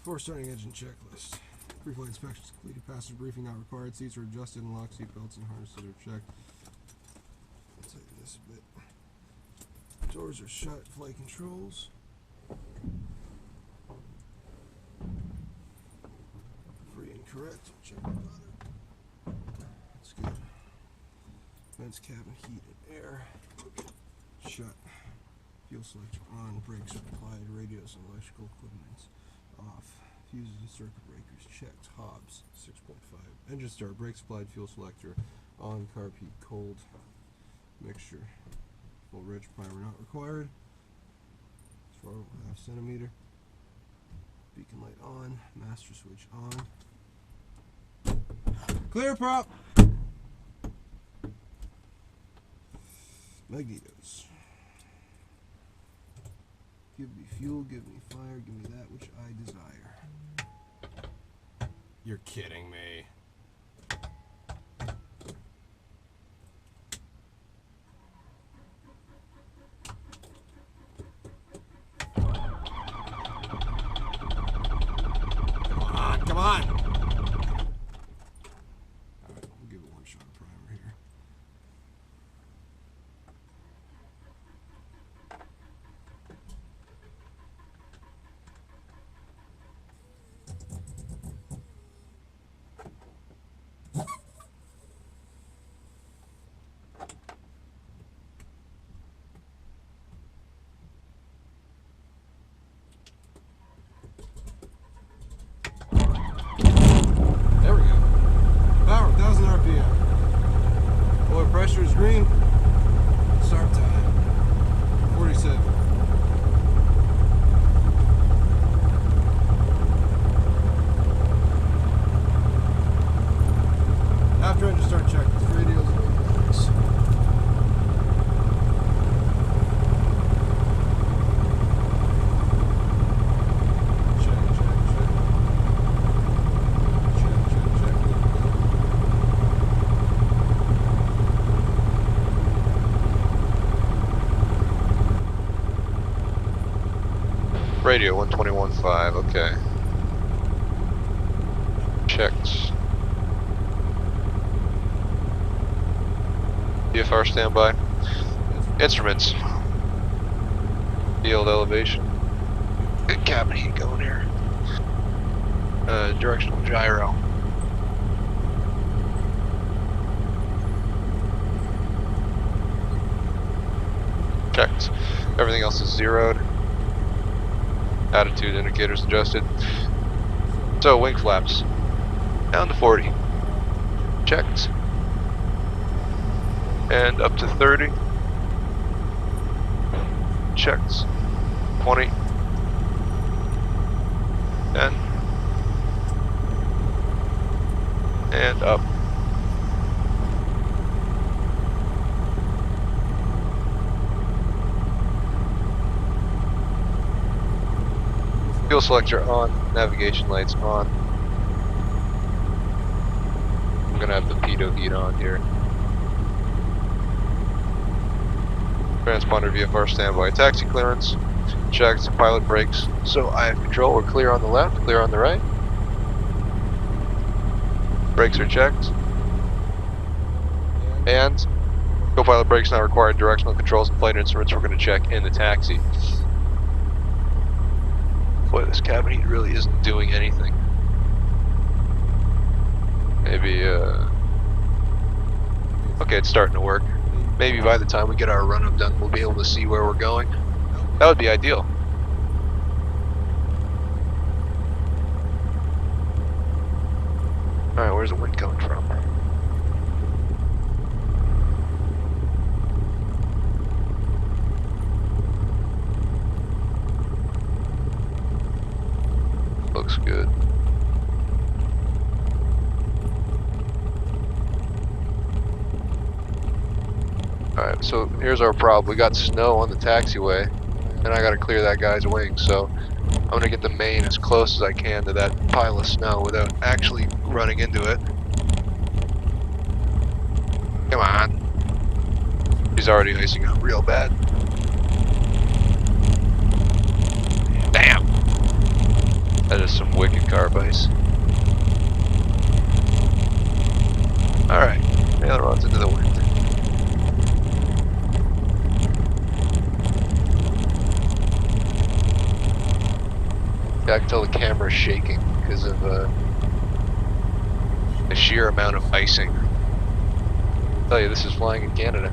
Before starting engine checklist. Pre-flight inspections completed. Passenger briefing not required. Seats are adjusted and locked. Seat belts and harnesses are checked. I'll tell you this a bit. Doors are shut. Flight controls. Free and correct. Check the button. That's good. Vents, cabin, heat and air. Shut. Fuel selector on. Brakes are applied. Radios and electrical equipment off. Fuses and circuit breakers checked. Hobs 6.5. Engine start. Brakes applied. Fuel selector on. Carb heat cold. Mixture. Full reg primer not required. 4.5 centimeter. Beacon light on. Master switch on. Clear prop. Magnetos. Give me fuel, give me fire, give me that which I desire. You're kidding me. Come on! Alright, we'll give it one shot of primer here. There we go. Power, 1,000 RPM. Oil pressure is green. Start time, 47. After engine start checklist, radios and brakes. Radio 121.5, okay. Checked. VFR standby. Instruments. Field elevation. Good cabin heat going here. Directional gyro. Checked. Everything else is zeroed. Attitude indicators adjusted. So wing flaps down to 40. Checked. And up to 30. Checked. 20. 10. And up. Fuel selector on, navigation lights on. I'm gonna have the pitot heat on here. Transponder VFR standby. Taxi clearance. Checked. Pilot brakes. So I have control. We're clear on the left, clear on the right. Brakes are checked. And co-pilot brakes not required. Directional controls and flight instruments we're gonna check in the taxi. Boy, this cabin heat really isn't doing anything. Maybe, okay, it's starting to work. Maybe by the time we get our run-up done, we'll be able to see where we're going. That would be ideal. Alright, where's the wind coming from? Looks good. Alright, so here's our problem. We got snow on the taxiway, and I gotta clear that guy's wing, so I'm gonna get the main as close as I can to that pile of snow without actually running into it. Come on. He's already icing up real bad. Damn! That is some wicked carb ice. Alright, ailerons into the wind. Yeah, I can tell the camera's shaking because of the sheer amount of icing. I tell you, this is flying in Canada.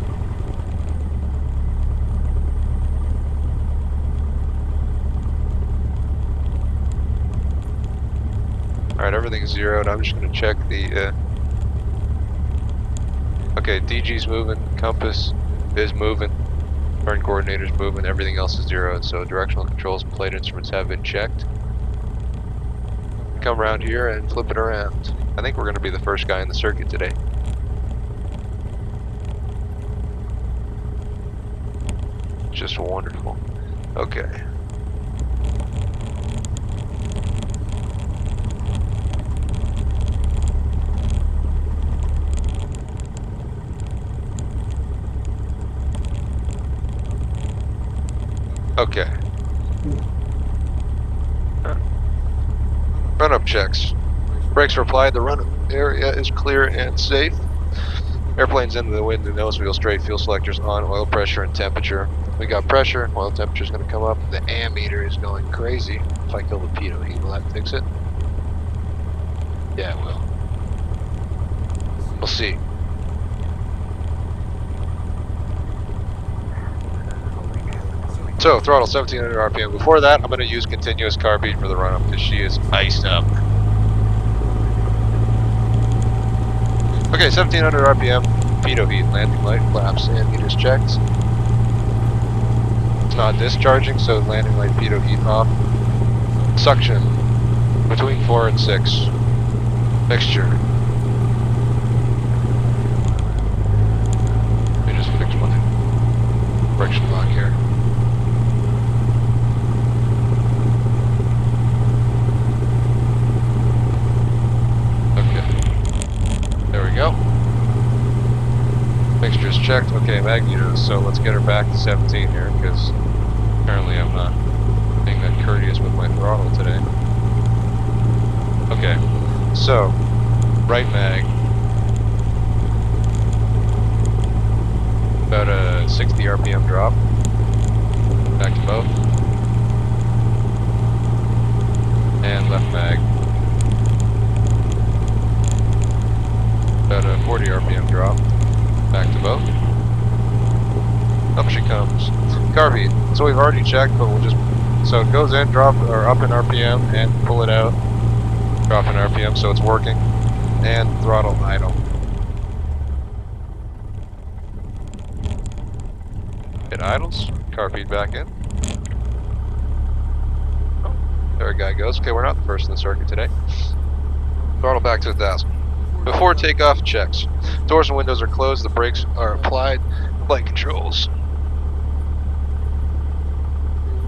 Alright, everything's zeroed. I'm just going to check the... Okay, DG's moving, compass is moving, turn coordinator's moving, everything else is zeroed, so directional controls and plate instruments have been checked. Come around here and flip it around. I think we're going to be the first guy in the circuit today. Just wonderful. Okay. Okay. Run-up checks. Brakes are applied. The run-up area is clear and safe. Airplane's into the wind, the nose wheel straight, fuel selectors on, oil pressure and temperature. We got pressure, oil temperature is going to come up. The ammeter is going crazy. If I kill the pitot heat, will that fix it? Yeah, it will. We'll see. So, throttle 1700 RPM. Before that, I'm going to use continuous carb heat for the run-up because she is iced up. Okay, 1700 RPM, pitot heat, landing light, flaps, and meters checked. It's not discharging, so landing light, pitot heat off. Suction, between 4 and 6. Mixture. Let me just fix my friction lock here. Go. Mixture is checked. Okay, magnetos. So let's get her back to 17 here, because apparently I'm not being that courteous with my throttle today. Okay, so right mag, about a 60 RPM drop. Back to both, and left mag. About a 40 RPM drop. Back to both. Up she comes. Carb heat. So we've already checked, but we'll just... So it goes in, drop, or up in RPM, and pull it out. Drop in RPM, so it's working. And throttle idle. It idles. Carb heat back in. Oh, there a guy goes. Okay, we're not the first in the circuit today. Throttle back to 1000. Before takeoff, checks. Doors and windows are closed, the brakes are applied, flight controls.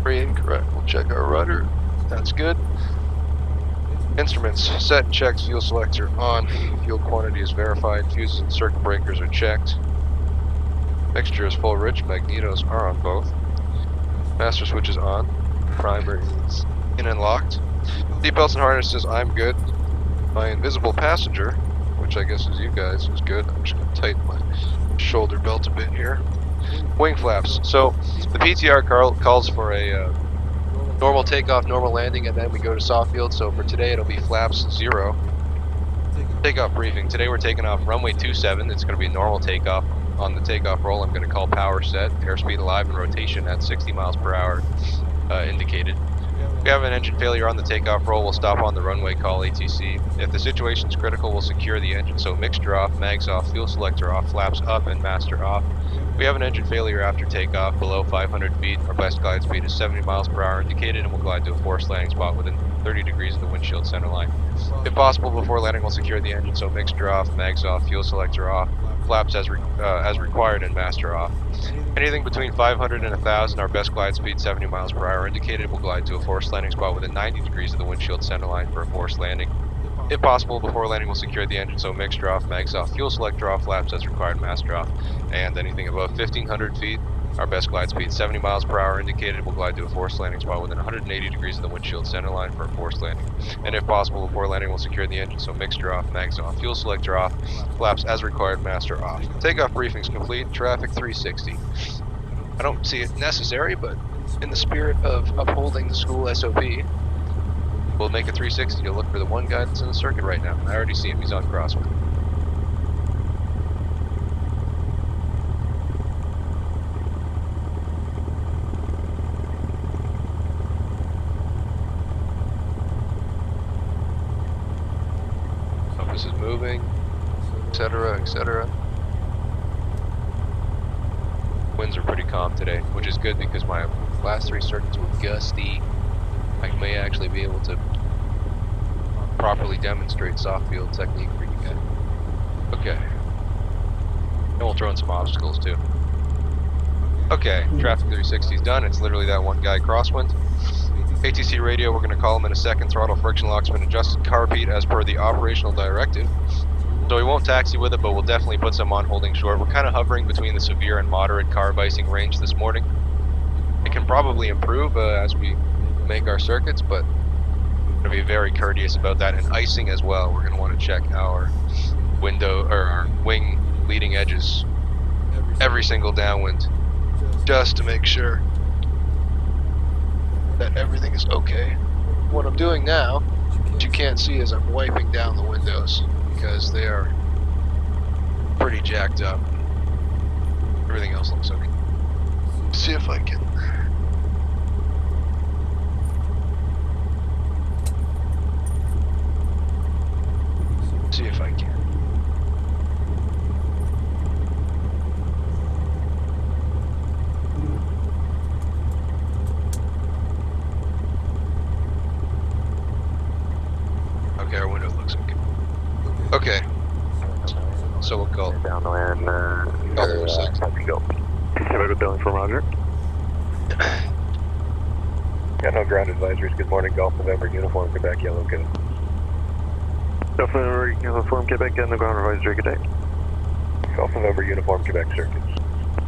Incorrect. We'll check our rudder. That's good. Instruments set and checked, fuel selector on, fuel quantity is verified, fuses and circuit breakers are checked. Mixture is full rich, magnetos are on both. Master switch is on, primer is in and locked. Seatbelts and harnesses, I'm good. My invisible passenger, which I guess is you guys, is good. I'm just going to tighten my shoulder belt a bit here. Wing flaps. So the PTR calls for a normal takeoff, normal landing, and then we go to soft field. So for today it'll be flaps 0. Takeoff briefing. Today we're taking off runway 27. It's going to be normal takeoff. On the takeoff roll I'm going to call power set, airspeed alive and rotation at 60 miles per hour indicated. If we have an engine failure on the takeoff roll, we'll stop on the runway, call ATC. If the situation is critical, we'll secure the engine, so mixture off, mags off, fuel selector off, flaps up, and master off. If we have an engine failure after takeoff below 500 feet, our best glide speed is 70 miles per hour indicated, and we'll glide to a forced landing spot within 30 degrees of the windshield center line. If possible, before landing, we'll secure the engine, so mixture off, mags off, fuel selector off, flaps as required, and master off. Anything between 500 and 1000, our best glide speed 70 miles per hour indicated, will glide to a forced landing spot within 90 degrees of the windshield center line for a forced landing. If possible, before landing, we'll secure the engine, so mixture off, mags off, fuel selector off, flaps as required, master off. And anything above 1500 feet, Our best glide speed, 70 miles per hour indicated. We'll glide to a forced landing spot within 180 degrees of the windshield center line for a forced landing. And if possible, before landing, we'll secure the engine, so mixture off, mags off, fuel selector off, flaps as required, master off. Takeoff briefing's complete, traffic 360. I don't see it necessary, but in the spirit of upholding the school SOP, we'll make a 360 to look for the one guy that's in the circuit right now. I already see him, he's on crosswind. This is moving, etc., etc. Winds are pretty calm today, which is good because my last 3 circuits were gusty. I may actually be able to properly demonstrate soft field technique for you guys. Okay. And we'll throw in some obstacles too. Okay, traffic 360 is done. It's literally that one guy crosswind. ATC radio, we're going to call him in a second. Throttle friction lock's been adjusted. Car repeat as per the operational directive. So we won't taxi with it, but we'll definitely put some on holding short. We're kind of hovering between the severe and moderate carb icing range this morning. It can probably improve as we make our circuits, but I'm going to be very courteous about that. And icing as well, we're going to want to check our window or our wing leading edges every single downwind just to make sure that everything is okay. What I'm doing now, what you can't see, is I'm wiping down the windows because they are pretty jacked up. Everything else looks okay. See if I can. See if I can. Okay, our window looks okay. Okay. So we'll call Downwind, call it for a second. have to go. Have a good billing for Roger. Got no ground advisories. Good morning, Golf November, Uniform, Quebec, Yellow, good. Golf November, Uniform, Quebec, and the ground advisory, good day. Golf November, Uniform, Quebec, circuits.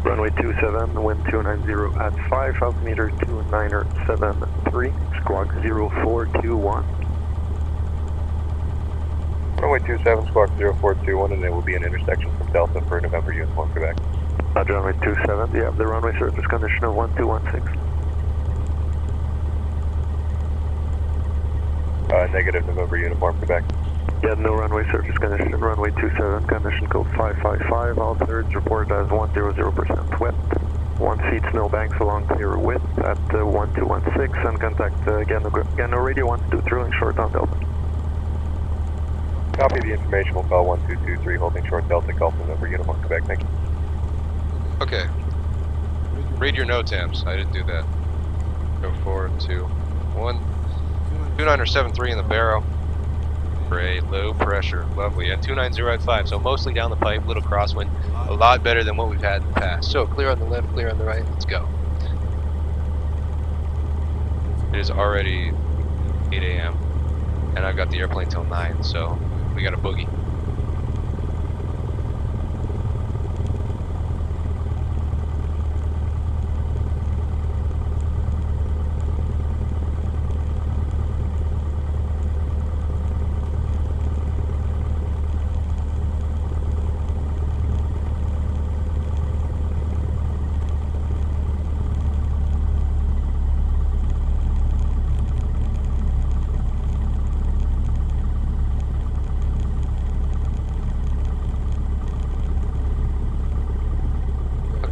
Runway 27, wind 290 at 5, altimeter 2973, squawk 0421. Runway 27, squawk 0421, and it will be an intersection from Delta for November Uniform, Quebec. Roger, runway 27, you have the runway surface condition of 1216. Negative, November Uniform, Quebec. Yeah, no runway surface condition, runway 27, condition code 555, all thirds reported as 100% wet. 1 feet snowbanks along clear width at 1216, and contact Gano Radio 122 drilling short on Delta. Copy the information, we'll call 1223 holding short Delta, Golf November Uniform, Quebec, thank you. Okay. Read your NOTAMs. I didn't do that. Go 4, 2, 1. 2973 in the barrow. Great, low pressure, lovely. And 290 at 5, so mostly down the pipe, little crosswind. A lot better than what we've had in the past. So clear on the left, clear on the right, let's go. It is already 8 a.m. and I've got the airplane till 9, so we got a boogie.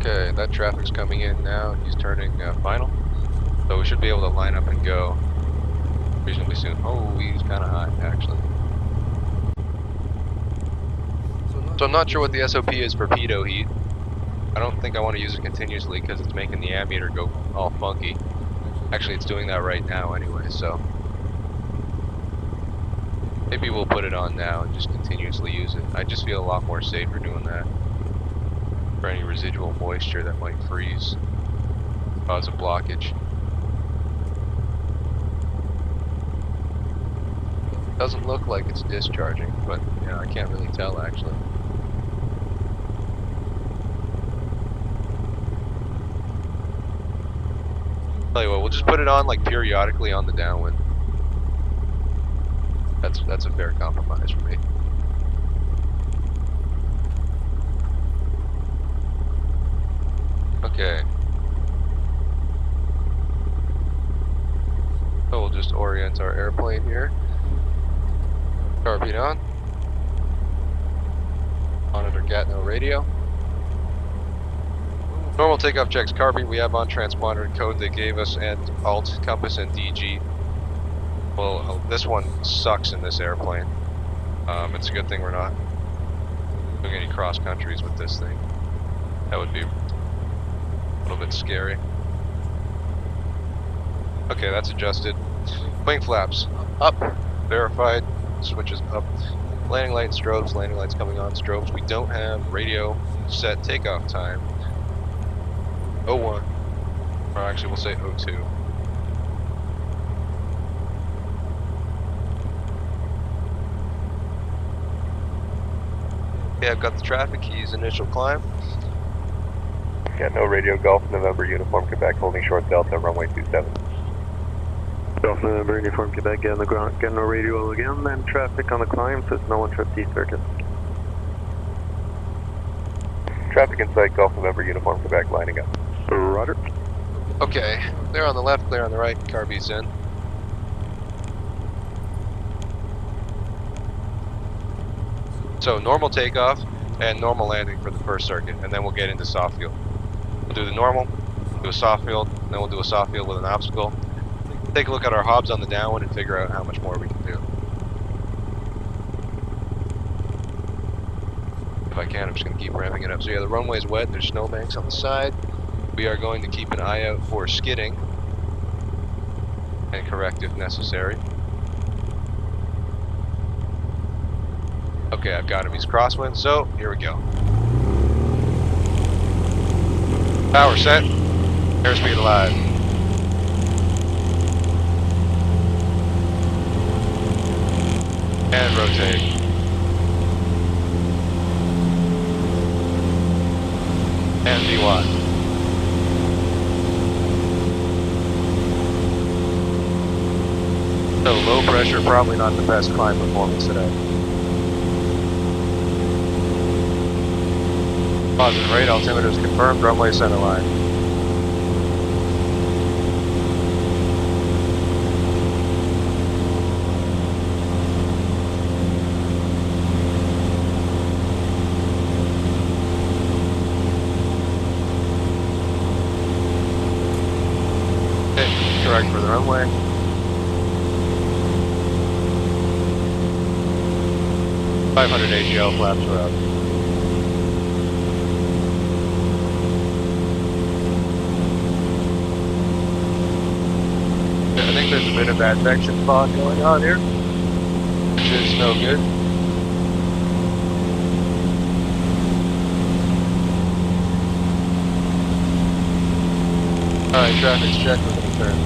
Okay, that traffic's coming in now. He's turning final. So we should be able to line up and go reasonably soon. Oh, he's kind of high, actually. So I'm not sure what the SOP is for pitot heat. I don't think I want to use it continuously because it's making the ammeter go all funky. Actually, it's doing that right now anyway, so maybe we'll put it on now and just continuously use it. I just feel a lot more safer doing that. For any residual moisture that might freeze, cause a blockage. Doesn't look like it's discharging, but yeah, I can't really tell actually. Tell you what, we'll just put it on like periodically on the downwind. That's a fair compromise for me. Okay. So we'll just orient our airplane here. Carbine on. Monitor Gatno radio. Normal takeoff checks carbine we have on transponder code they gave us and alt, compass, and DG. Well, this one sucks in this airplane. It's a good thing we're not doing any cross countries with this thing. That would be a little bit scary. Okay, that's adjusted. Wing flaps up, verified, switches up. Landing light strobes, landing lights coming on, strobes. We don't have radio set takeoff time. 01, or actually we'll say 02. Okay, I've got the traffic keys, initial climb. Yeah, no radio, Golf November, Uniform Quebec, holding short Delta, runway 27. Golf November, Uniform Quebec, get on the ground, get no radio again, and traffic on the climb, says no one trip D circuit. Traffic in sight, Golf November, Uniform Quebec, lining up. Roger. Okay, clear on the left, clear on the right, carbies in. So normal takeoff and normal landing for the first circuit, and then we'll get into soft field. We'll do the normal, do a soft field, and then we'll do a soft field with an obstacle. Take a look at our hobs on the downwind and figure out how much more we can do. If I can, I'm just going to keep ramping it up. So yeah, the runway's wet, there's snowbanks on the side. We are going to keep an eye out for skidding and correct if necessary. Okay, I've got him. He's crosswind, so here we go. Power set. Airspeed alive. And rotate. And VY. So low pressure, probably not the best climb performance today. Positive rate, altimeter is confirmed, runway center line. Okay, correct for the runway. .500 AGL flaps are up. I think there's a bit of advection fog going on here, which is no good. Alright, traffic's checked, we're going to turn.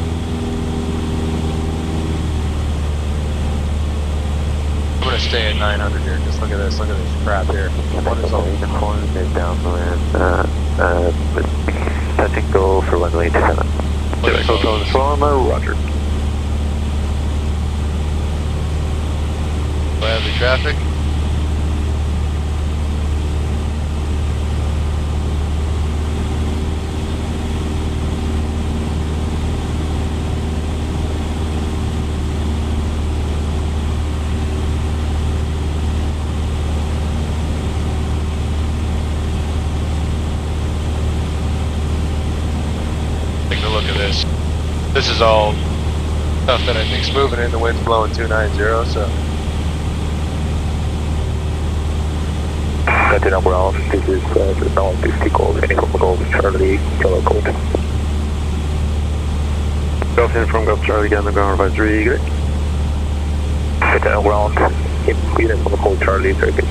I'm going to stay at 900 here, just look at this crap here. What is all these? Uniform is downwind, touching go for runway 27. Hotel Informer, Roger. Do I have the traffic? Take a look at this. This is all stuff that I think's moving in. The wind's blowing 290, so. Captain Umbrella, this is North 50 Gold, Uniform Gold, Charlie, Kilo Code. Golf in from Golf Charlie, get on the ground advisory, good. Captain Umbrella, Uniform Gold, Charlie, circuit.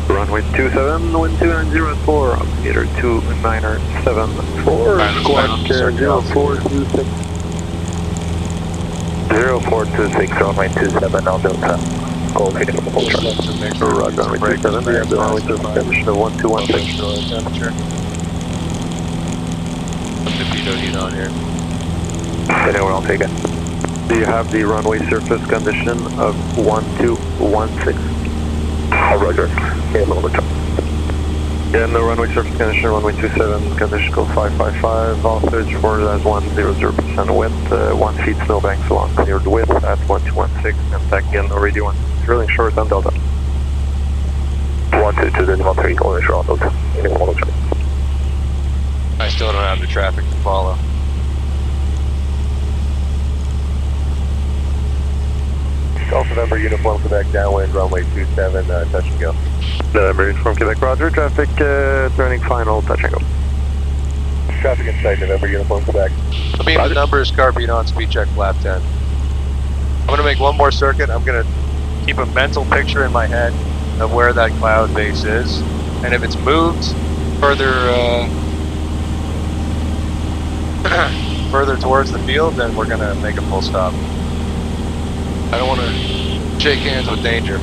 Runway 27, wind 290 at 4, altimeter 2974, squawk 0426. 0426, runway 27, now Delta. Gold, Uniform Gold, Charlie. Roger, runway 27, we have the runway 27, 1216. Temperature. Put the pitot heat on here. Anyway, I'll take it. Do you have the runway surface condition of 1216? Roger. Yeah, over top. Yeah, no runway surface condition, runway 27, condition code 555, all surge for as 100% width, 1 feet snowbanks along cleared width at 1216, contact again, no radio 1, drilling short on Delta. 122, then 13, holding short on Delta. I still don't have the traffic to follow. Golf November, Uniform Quebec, downwind, runway 27, touch and go. November, Uniform Quebec, roger, traffic turning final, touch and go. Traffic in sight, November, Uniform Quebec. Let me have the numbers, car beat on, speed check, flap 10. I'm going to make one more circuit. I'm going to keep a mental picture in my head of where that cloud base is. And if it's moved further, further towards the field, then we're going to make a full stop. I don't want to shake hands with danger.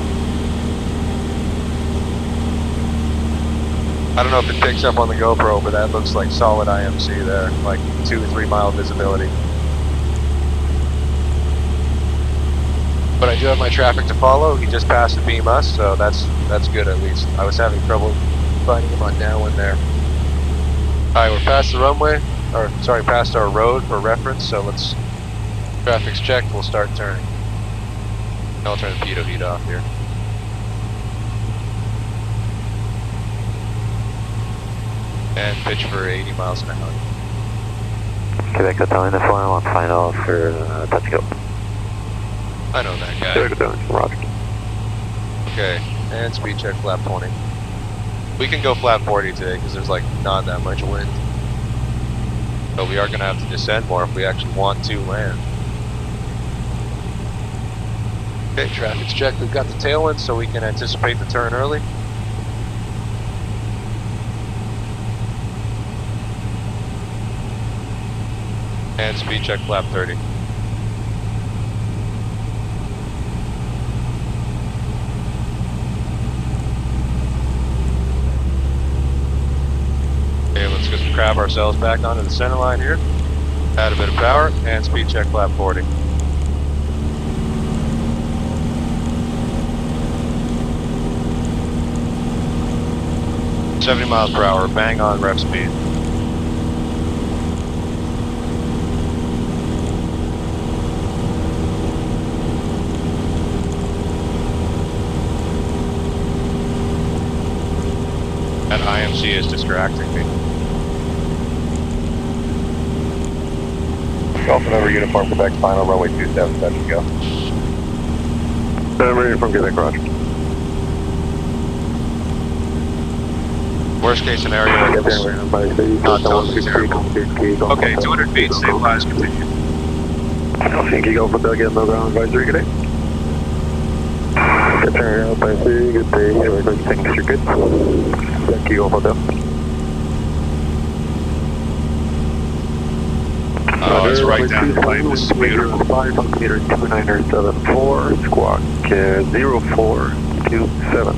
I don't know if it picks up on the GoPro, but that looks like solid IMC there, like 2 to 3 mile visibility. But I do have my traffic to follow. He just passed the beam us, so that's good at least. I was having trouble finding him on downwind there. Alright, we're past the runway, or sorry, past our road for reference, so let's, traffic's checked, we'll start turning. I'll turn the pitot heat off here. And pitch for 80 miles an hour. Quebec Hotel Uniform on final for touch go. I know that guy. Quebec Hotel, roger. Okay, and speed check flap 20. We can go flap 40 today because there's like not that much wind. But we are going to have to descend more if we actually want to land. Okay, traffic's checked. We've got the tailwind so we can anticipate the turn early. And speed check flap 30. Okay, let's just crab ourselves back onto the center line here. Add a bit of power and speed check flap 40. $70 miles per hour, bang on ref speed. That IMC is distracting me. Golf November, Uniform Quebec, final runway 27, touch and go. November, Uniform Quebec, roger. Worst case scenario, not totally terrible. Okay, 200 feet, stabilize, continue. Helsinki, Golf Hotel, get no ground advisory, good day. Good turn, advisory, good day, everybody thinks you're good. Thank you, Golf Hotel. Oh, it's right down the pipe, this is beautiful. 5 meter 2974, squawk 0427.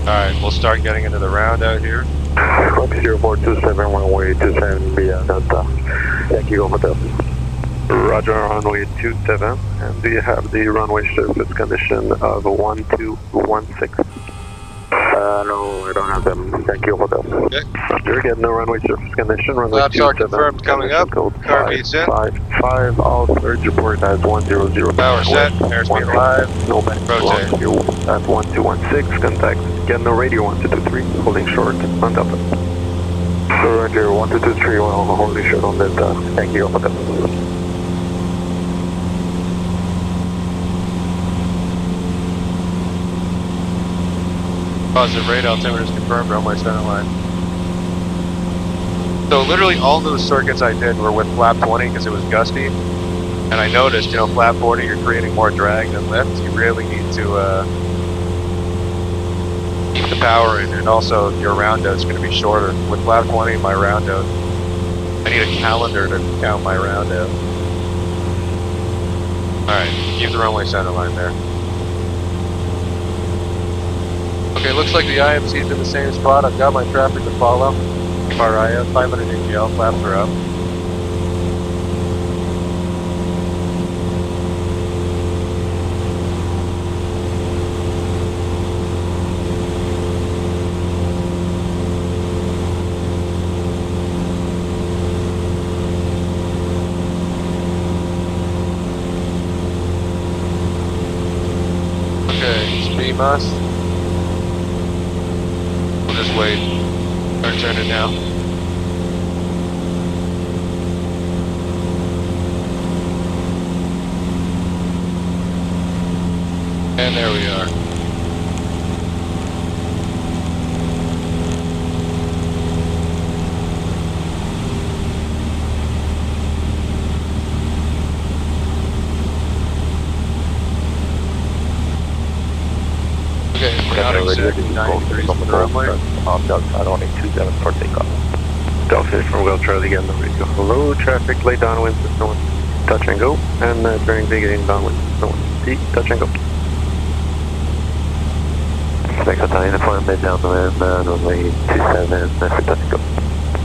Alright, we'll start getting into the round out here. Squawk 0427, runway 27 via Delta. Thank you, Golf Hotel. Roger, runway 27, and do you have the runway surface condition of 1216? No, I don't have them. Thank you, Hotel. Okay. Roger, again, no runway surface condition. Runway Flaps are confirmed coming up. Car beats in. 555, all surge report as 100. Power set, airspeed alive. No bank. Rotate. At 1216, contact. Again, no radio 1223, holding short on Delta. So Roger, 1223, well, holding short on Delta. Thank you, Hotel. Positive rate, altimeter is confirmed, runway center line. So literally all those circuits I did were with flap 20 because it was gusty. And I noticed, you know, flap 40 you're creating more drag than lift. You really need to keep the power in, and also your round out's going to be shorter. With flap 20, my round out, I need a calendar to count my round out. Alright, keep the runway center line there. Okay, looks like the IMC's in the same spot. I've got my traffic to follow. Keep our eye out. 500 AGL, flaps are up. Okay, speed must. We'll just wait. Or turn it now. And there we are. Okay, we're not exactly 9 degrees from the runway. Outside only 27 for takeoff. Delta from Will Charlie again, the radio. Hello, traffic, lay downwind, system 1, touch and go, and turning big in downwind, system 1, T, touch and go. Thanks for telling the phone, lay downwind, runway 27, for touch and go.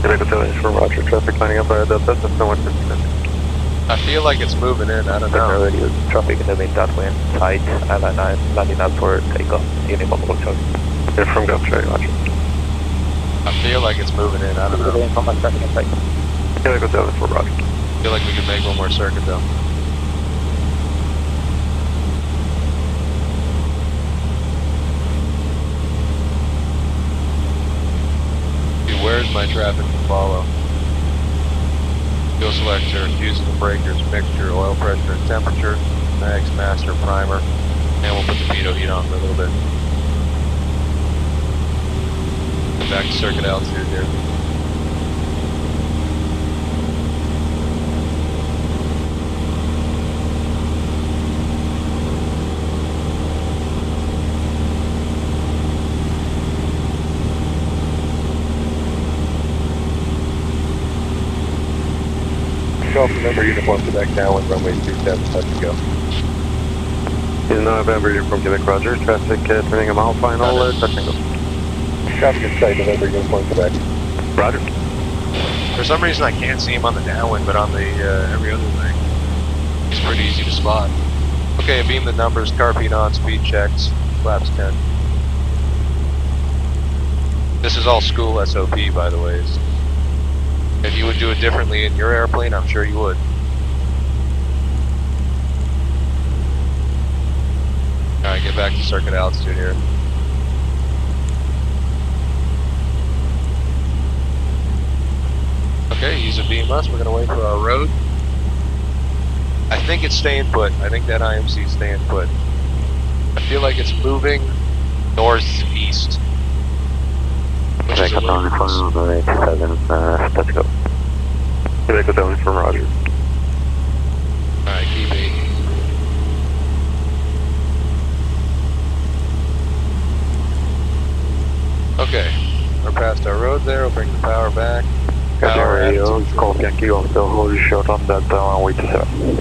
Quebec Hotel from Roger, traffic lining up via Delta, system 1, 57. I feel like it's moving in, I don't know. Radio, traffic in the main downwind, tight, LN9, landing up for takeoff, uniform Will Charlie. They're from Gulf Charlie, Roger. I feel like it's moving in, I don't know. Quebec Hotel for Roger. I feel like we could make one more circuit though. See, where's my traffic to follow? Fuel selector, fuses and breakers, mixture, oil pressure and temperature, mags, master, primer, and we'll put the pitot heat on for a little bit. Back to circuit altitude here. Golf November uniform Quebec now and runway 27, touch and go. In November uniform Quebec, Roger. Traffic turning a mile final, touch and go. Traffic in sight, November uniform Quebec. Roger. For some reason I can't see him on the downwind, but on the every other wing, he's pretty easy to spot. Okay, beam the numbers, carpet on, speed checks, flaps 10. This is all school SOP, by the way. If you would do it differently in your airplane, I'm sure you would. Alright, get back to circuit altitude here. Okay, use a beam us. We're going to wait for our road. I think it's staying put. I think that IMC is staying put. I feel like it's moving northeast. Which is a little let's go. Quebec Hotel from Roger. Alright, keep 8. Okay, we're past our road there. We'll bring the power back. Power radio, Golf Yankee Golf Hotel, hold your short on that runway 27.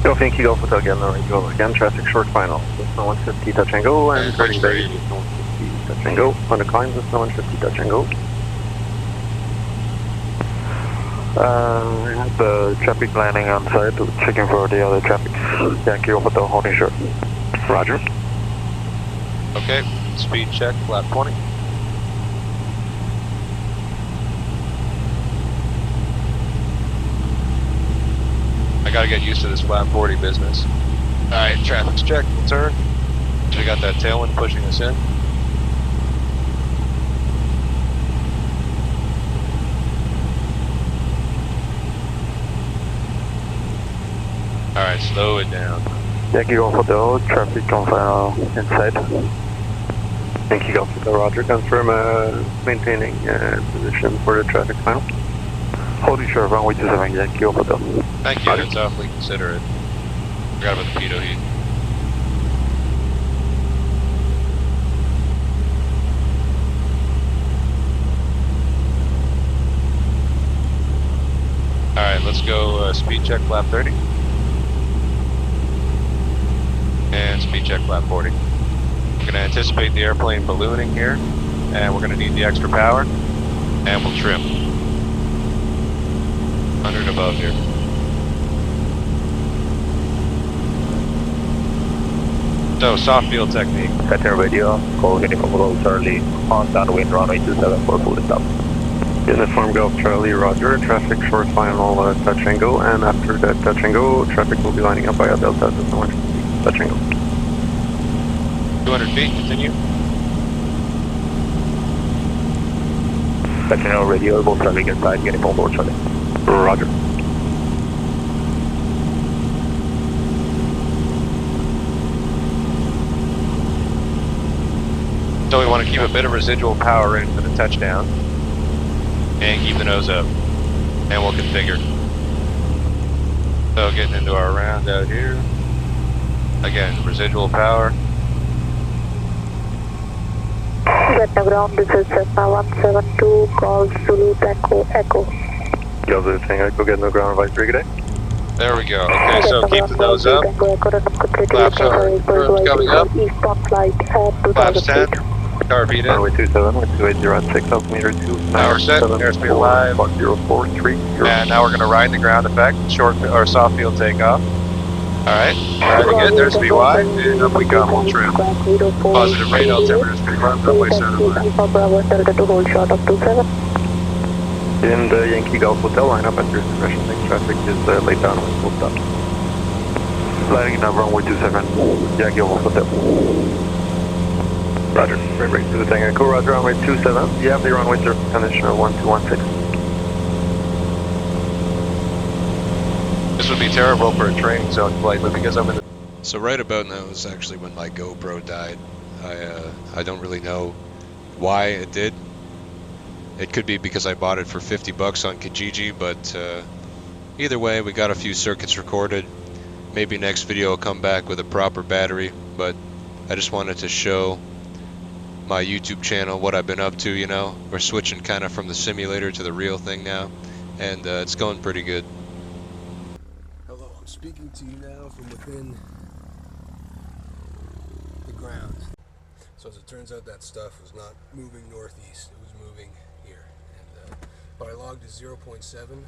Golf Yankee Golf Hotel again, radio again, traffic short final. Cessna 150 touch and go, and turning base, 150 touch and go. On the climb, Cessna 150 touch and go. The traffic landing on site, checking for the other traffic. Yankee Golf Hotel, holding short. Roger. Okay, speed check, flat 20. I gotta get used to this flat 40 business. Alright, traffic's checked, we'll turn. So we got that tailwind pushing us in. Alright, slow it down. Yankee Golf Hotel, traffic on final inside. Yankee Golf Hotel, Roger. Confirm maintaining position for the traffic final. Holding short runway 27, Yankee Golf Hotel. Thank you, that's awfully considerate. Forgot about the pitot heat. Alright, let's go speed check flap 30. And speed check flap 40. We're going to anticipate the airplane ballooning here, and we're going to need the extra power, and we'll trim. 100 above here. So, soft field technique. Cessna radio, call uniform Golf Charlie, on downwind runway 27 for full stop. Uniform Golf Charlie, Roger. Traffic short final touch and go, and after that touch and go, traffic will be lining up via Delta, touch and go. 200 feet, continue. Sentinel radio, both Charlie inside, getting on board Charlie. Roger. So we want to keep a bit of residual power in for the touchdown. And keep the nose up. And we'll configure. So getting into our round out here. Again, residual power. Cessna ground, this is Cessna 172, call Zulu Tango Echo. Yo, Zulu Tango Echo, getting the ground advisory, good day. There we go. Okay, so keep the nose up. Flaps are coming up. Eastbound flight at Flaps 10. 2000 feet. Car feet in. Runway 27, with 280 on 6 altimeter 2. Power set, airspeed alive. 0430. And now we're going to ride the ground effect, short or soft field takeoff. Alright, alright, good, there's VY, and up we come, full trim. Positive rate, altimeter, speed left, runway 7 left. Bravo Delta to hold short of 27. In the Yankee Golf Hotel, line up at your discretion, next traffic is laid down with full stop. Flying now, runway 27, Yankee Golf Hotel. Roger, frame break to the Tango Echo, roger, runway 27, you have the runway surface condition of 1216. This would be terrible for a training zone flight, but because I'm in the... So right about now is actually when my GoPro died. I don't really know why it did. It could be because I bought it for 50 bucks on Kijiji, but either way, we got a few circuits recorded. Maybe next video will come back with a proper battery, but I just wanted to show my YouTube channel what I've been up to, you know. We're switching kind of from the simulator to the real thing now, and it's going pretty good. Hello, I'm speaking to you now from within the ground. So as it turns out, that stuff was not moving northeast, it was moving here. And, but I logged a 0.7.